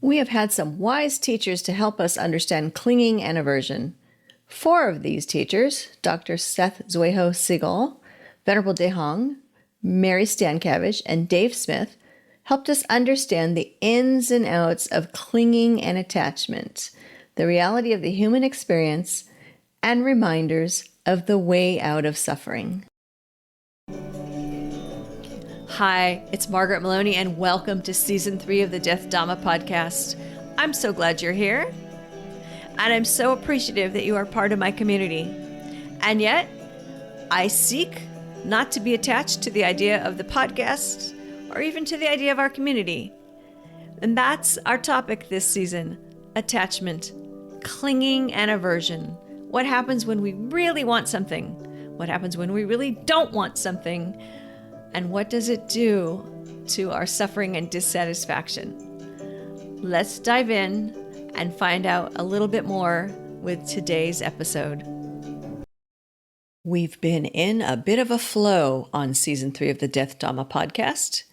We have had some wise teachers to help us understand clinging and aversion. 4 of these teachers, Dr. Seth Zueho Segal, Venerable Dehong, Mary Stankiewicz, and Dave Smith, helped us understand the ins and outs of clinging and attachment, the reality of the human experience, and reminders of the way out of suffering. Hi, it's Margaret Maloney, and welcome to Season 3 of the Death Dhamma podcast. I'm so glad you're here, and I'm so appreciative that you are part of my community. And yet, I seek not to be attached to the idea of the podcast or even to the idea of our community. And that's our topic this season: attachment, clinging, and aversion. What happens when we really want something? What happens when we really don't want something? And what does it do to our suffering and dissatisfaction? Let's dive in and find out a little bit more with today's episode. We've been in a bit of a flow on Season 3 of the Death Dhamma podcast.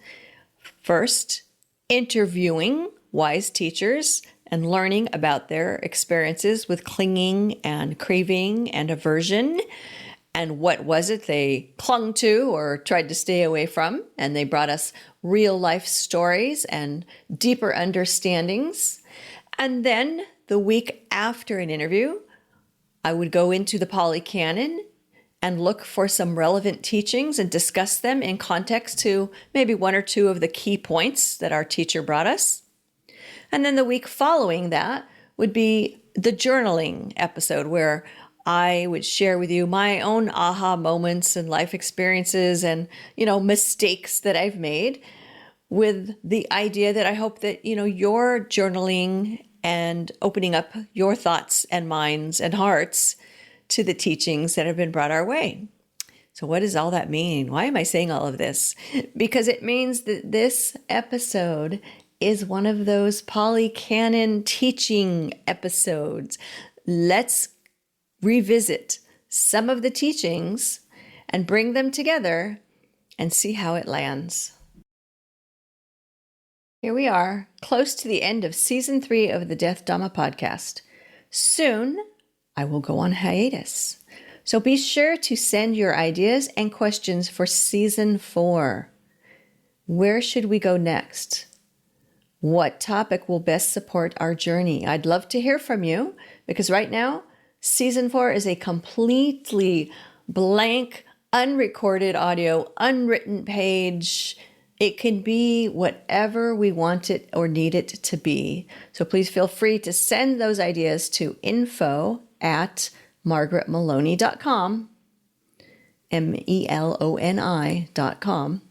First, interviewing wise teachers and learning about their experiences with clinging and craving and aversion. And what was it they clung to or tried to stay away from? And they brought us real life stories and deeper understandings. And then the week after an interview, I would go into the Pali Canon and look for some relevant teachings and discuss them in context to maybe 1 or 2 of the key points that our teacher brought us. And then the week following that would be the journaling episode, where I would share with you my own aha moments and life experiences and, mistakes that I've made, with the idea that I hope that, you're journaling and opening up your thoughts and minds and hearts to the teachings that have been brought our way. So what does all that mean? Why am I saying all of this? Because it means that this episode is one of those Pali Canon teaching episodes. Let's revisit some of the teachings and bring them together and see how it lands. Here we are, close to the end of Season 3 of the Death Dhamma podcast. Soon, I will go on hiatus. So be sure to send your ideas and questions for Season 4. Where should we go next? What topic will best support our journey? I'd love to hear from you, because right now, Season 4 is a completely blank, unrecorded audio, unwritten page. It can be whatever we want it or need it to be. So please feel free to send those ideas to info@margaretmaloney.com, meloni.com.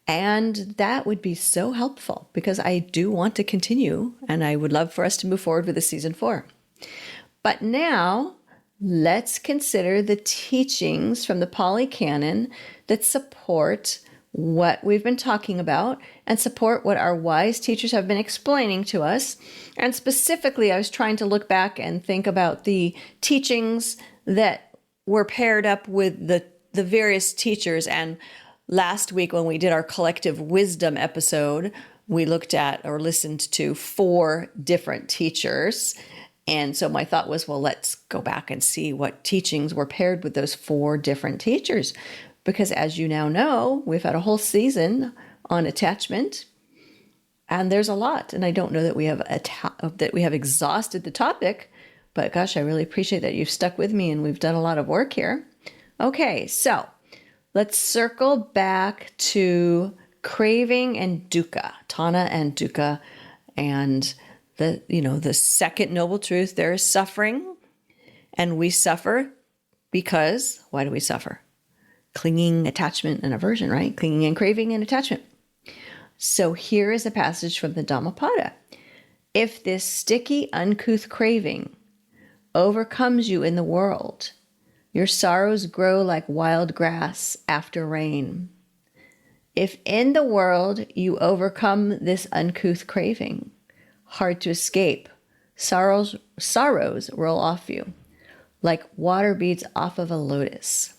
And that would be so helpful, because I do want to continue, and I would love for us to move forward with the Season 4. But now, let's consider the teachings from the Pali Canon that support what we've been talking about and support what our wise teachers have been explaining to us. And specifically, I was trying to look back and think about the teachings that were paired up with the various teachers. And last week, when we did our collective wisdom episode, we looked at or listened to 4 different teachers. And so my thought was, well, let's go back and see what teachings were paired with those 4 different teachers. Because as you now know, we've had a whole season on attachment, and there's a lot. And I don't know that we have exhausted the topic, but gosh, I really appreciate that you've stuck with me and we've done a lot of work here. Okay, so let's circle back to craving and dukkha, tanha and dukkha, and the second noble truth. There is suffering, and we suffer because, why do we suffer? Clinging, attachment, and aversion, right? Clinging and craving and attachment. So here is a passage from the Dhammapada. If this sticky, uncouth craving overcomes you in the world, your sorrows grow like wild grass after rain. If in the world you overcome this uncouth craving, hard to escape, sorrows roll off you like water beads off of a lotus.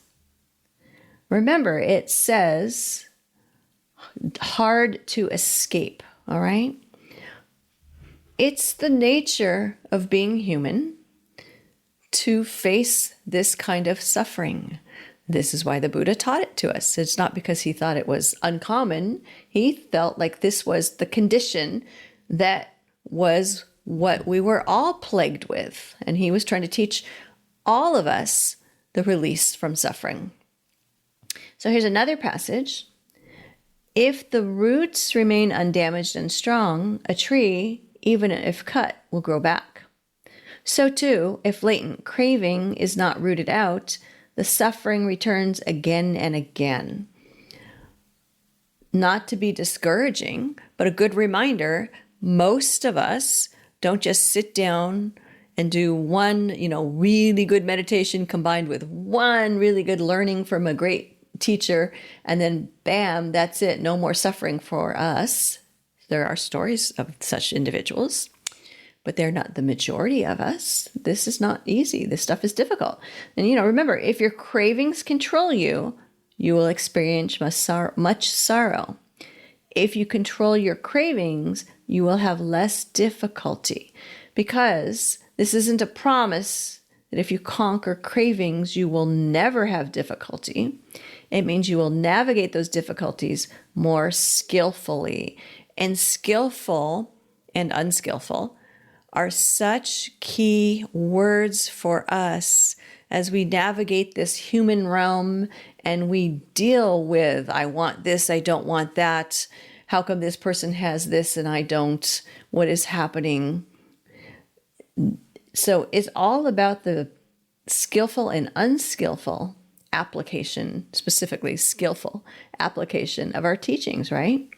Remember, it says hard to escape, all right? it's the nature of being human to face this kind of suffering. This is why the Buddha taught it to us. It's not because he thought it was uncommon. He felt like this was the condition that was what we were all plagued with. And he was trying to teach all of us the release from suffering. So here's another passage. If the roots remain undamaged and strong, a tree, even if cut, will grow back. So too, if latent craving is not rooted out, the suffering returns again and again. Not to be discouraging, but a good reminder, most of us don't just sit down and do one, really good meditation combined with one really good learning from a great teacher, and then bam, that's it. No more suffering for us. There are stories of such individuals, but they're not the majority of us. This is not easy. This stuff is difficult. And, remember, if your cravings control you, you will experience much sorrow. If you control your cravings, you will have less difficulty, because this isn't a promise that if you conquer cravings, you will never have difficulty. It means you will navigate those difficulties more skillfully. And skillful and unskillful are such key words for us as we navigate this human realm and we deal with, I want this, I don't want that. How come this person has this and I don't? What is happening? So it's all about the skillful and unskillful application, specifically skillful application of our teachings, right?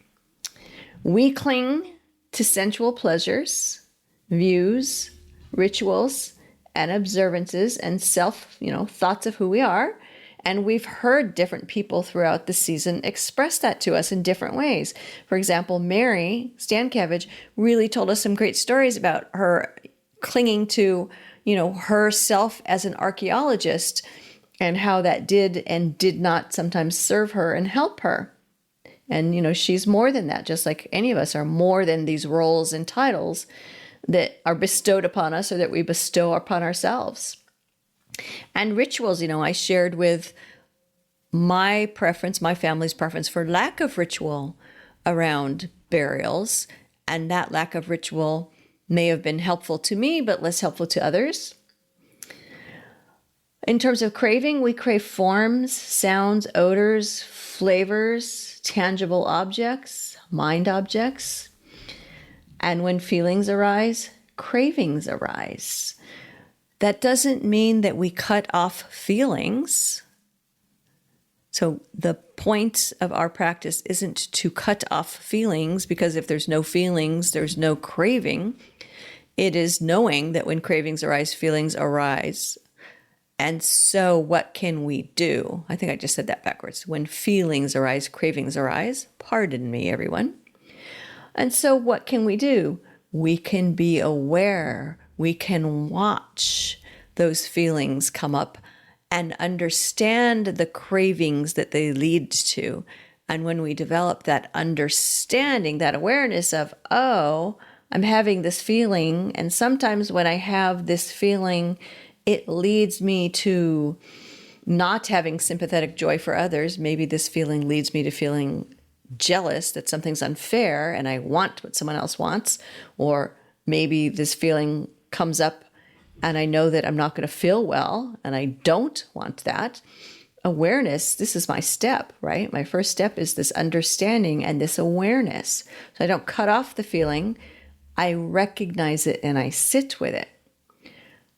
We cling to sensual pleasures, views, rituals, and observances and thoughts of who we are. And we've heard different people throughout the season express that to us in different ways. For example, Mary Stankiewicz really told us some great stories about her clinging to, herself as an archaeologist, and how that did and did not sometimes serve her and help her. And, she's more than that, just like any of us are more than these roles and titles that are bestowed upon us or that we bestow upon ourselves. And rituals, I shared with my family's preference for lack of ritual around burials. And that lack of ritual may have been helpful to me, but less helpful to others. In terms of craving, we crave forms, sounds, odors, flavors, tangible objects, mind objects. And when feelings arise, cravings arise. That doesn't mean that we cut off feelings. So the point of our practice isn't to cut off feelings, because if there's no feelings, there's no craving. It is knowing that when cravings arise, feelings arise. And so what can we do? I think I just said that backwards. When feelings arise, cravings arise. Pardon me, everyone. And so what can we do? We can be aware. We can watch those feelings come up and understand the cravings that they lead to. And when we develop that understanding, that awareness of, oh, I'm having this feeling, and sometimes when I have this feeling, it leads me to not having sympathetic joy for others. Maybe this feeling leads me to feeling jealous that something's unfair and I want what someone else wants. Or maybe this feeling comes up and I know that I'm not going to feel well and I don't want that. Awareness, this is my step, right? My first step is this understanding and this awareness. So I don't cut off the feeling. I recognize it and I sit with it.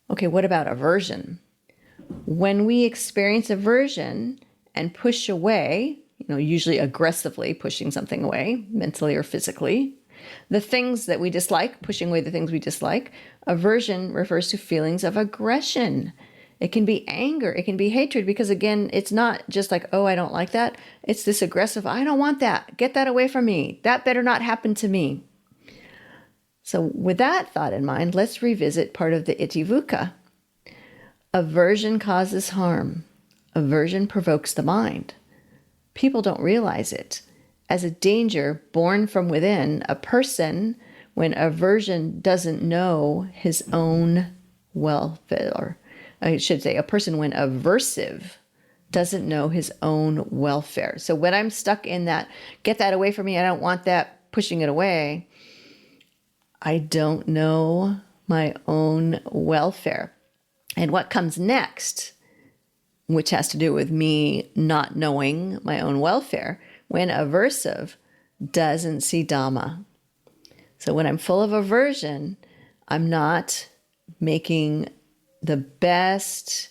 Okay, what about aversion? When we experience aversion and push away, usually aggressively pushing something away, mentally or physically, the things that we dislike, pushing away the things we dislike, aversion refers to feelings of aggression. It can be anger, it can be hatred, because again, it's not just like, oh, I don't like that. It's this aggressive, I don't want that. Get that away from me. That better not happen to me. So with that thought in mind, let's revisit part of the Itivuka. Aversion causes harm. Aversion provokes the mind. People don't realize it. As a danger born from within, a person when aversion doesn't know his own welfare. Or I should say, a person when aversive doesn't know his own welfare. So when I'm stuck in that, get that away from me, I don't want that, pushing it away, I don't know my own welfare. And what comes next, which has to do with me not knowing my own welfare, when aversive doesn't see Dhamma. So when I'm full of aversion, I'm not making the best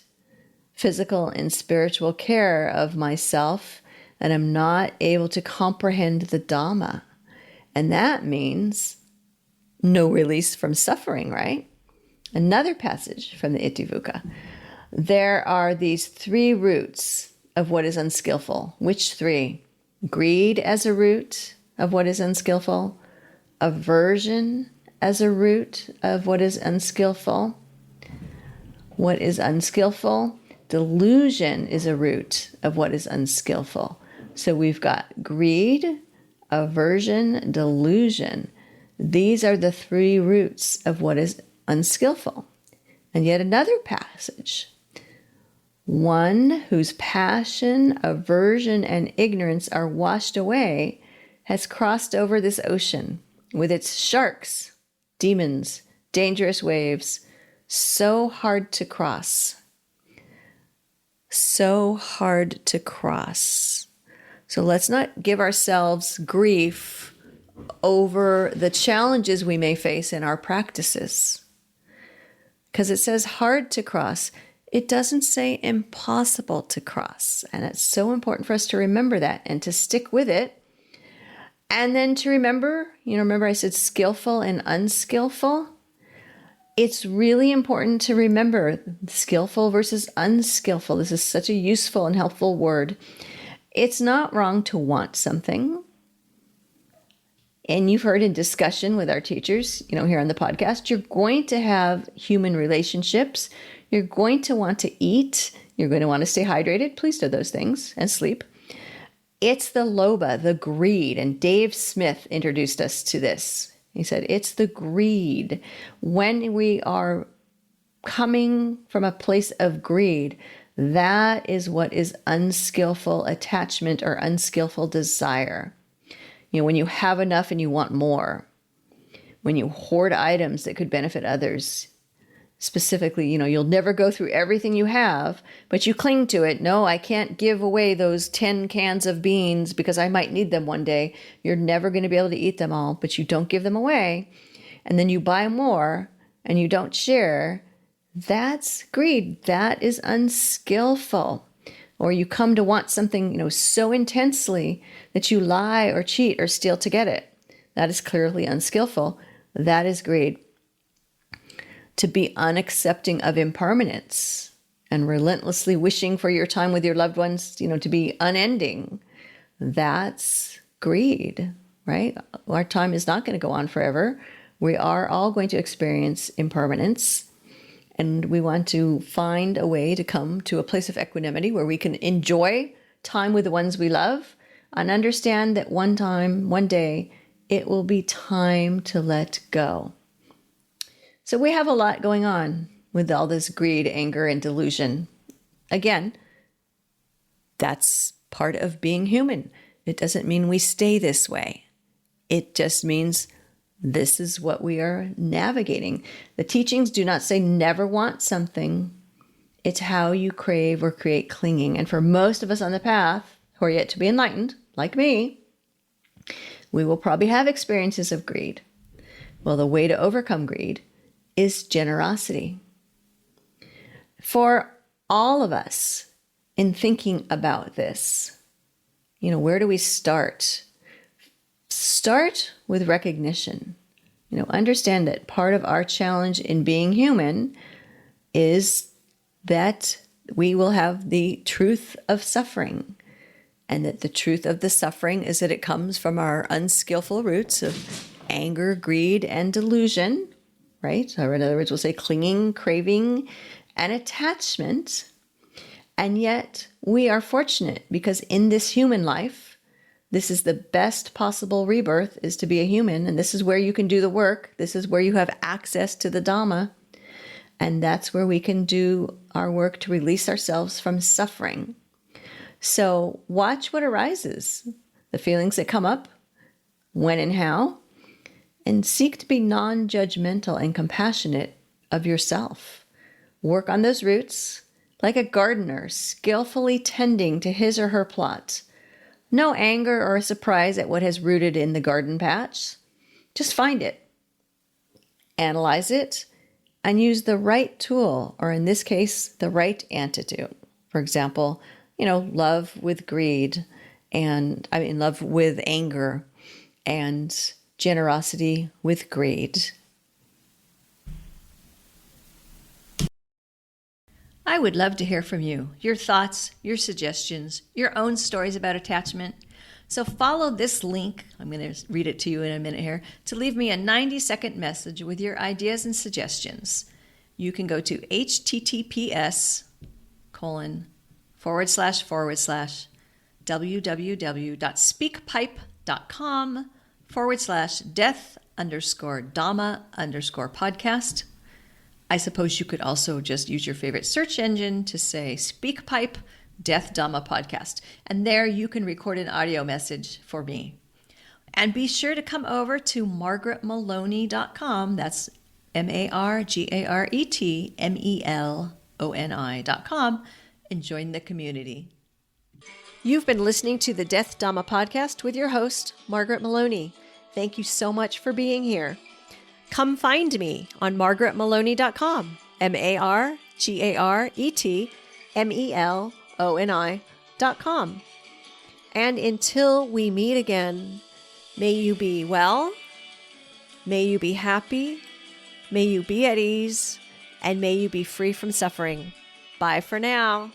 physical and spiritual care of myself, and I'm not able to comprehend the Dhamma. And that means no release from suffering, right? Another passage from the Itivuka. There are these 3 roots of what is unskillful. Which 3? Greed as a root of what is unskillful, aversion as a root of what is unskillful. What is unskillful? Delusion is a root of what is unskillful. So we've got greed, aversion, delusion. These are the 3 roots of what is unskillful. And yet another passage. One whose passion, aversion, and ignorance are washed away has crossed over this ocean with its sharks, demons, dangerous waves, so hard to cross. So hard to cross. So let's not give ourselves grief over the challenges we may face in our practices. Because it says hard to cross. It doesn't say impossible to cross. And it's so important for us to remember that and to stick with it. And then to remember, remember I said skillful and unskillful? It's really important to remember skillful versus unskillful. This is such a useful and helpful word. It's not wrong to want something. And you've heard in discussion with our teachers, here on the podcast, you're going to have human relationships. You're going to want to eat. You're going to want to stay hydrated. Please do those things and sleep. It's the lobha, the greed. And Dave Smith introduced us to this. He said, it's the greed. When we are coming from a place of greed, that is what is unskillful attachment or unskillful desire. When you have enough and you want more, when you hoard items that could benefit others, specifically, you'll never go through everything you have, but you cling to it. No, I can't give away those 10 cans of beans because I might need them one day. You're never going to be able to eat them all, but you don't give them away. And then you buy more and you don't share. That's greed. That is unskillful. Or you come to want something, so intensely that you lie or cheat or steal to get it. That is clearly unskillful. That is greed. To be unaccepting of impermanence and relentlessly wishing for your time with your loved ones, to be unending. That's greed, right? Our time is not going to go on forever. We are all going to experience impermanence. And we want to find a way to come to a place of equanimity where we can enjoy time with the ones we love and understand that one day, it will be time to let go. So we have a lot going on with all this greed, anger, and delusion. Again, that's part of being human. It doesn't mean we stay this way. It just means this is what we are navigating. The teachings do not say never want something. It's how you crave or create clinging. And for most of us on the path who are yet to be enlightened, like me, we will probably have experiences of greed. Well, the way to overcome greed is generosity. For all of us in thinking about this, where do we start? Start with recognition. Understand that part of our challenge in being human is that we will have the truth of suffering. And that the truth of the suffering is that it comes from our unskillful roots of anger, greed, and delusion, right? Or in other words, we'll say clinging, craving, and attachment. And yet we are fortunate because in this human life, This is the best possible rebirth, is to be a human. And this is where you can do the work. This is where you have access to the Dhamma. And that's where we can do our work to release ourselves from suffering. So watch what arises, the feelings that come up, when and how, and seek to be non-judgmental and compassionate of yourself. Work on those roots like a gardener skillfully tending to his or her plot. No anger or surprise at what has rooted in the garden patch. Just find it, analyze it, and use the right tool, or in this case, the right antidote. For example, love with greed, love with anger, and generosity with greed. I would love to hear from you, your thoughts, your suggestions, your own stories about attachment. So follow this link, I'm going to read it to you in a minute here, to leave me a 90-second message with your ideas and suggestions. You can go to https://www.speakpipe.com/death_Dhamma_podcast. I suppose you could also just use your favorite search engine to say SpeakPipe Death Dhamma Podcast. And there you can record an audio message for me. And be sure to come over to margaretmaloney.com. That's MargaretMeloni.com and join the community. You've been listening to the Death Dhamma Podcast with your host, Margaret Maloney. Thank you so much for being here. Come find me on margaretmaloney.com, MargaretMeloni.com. And until we meet again, may you be well, may you be happy, may you be at ease, and may you be free from suffering. Bye for now.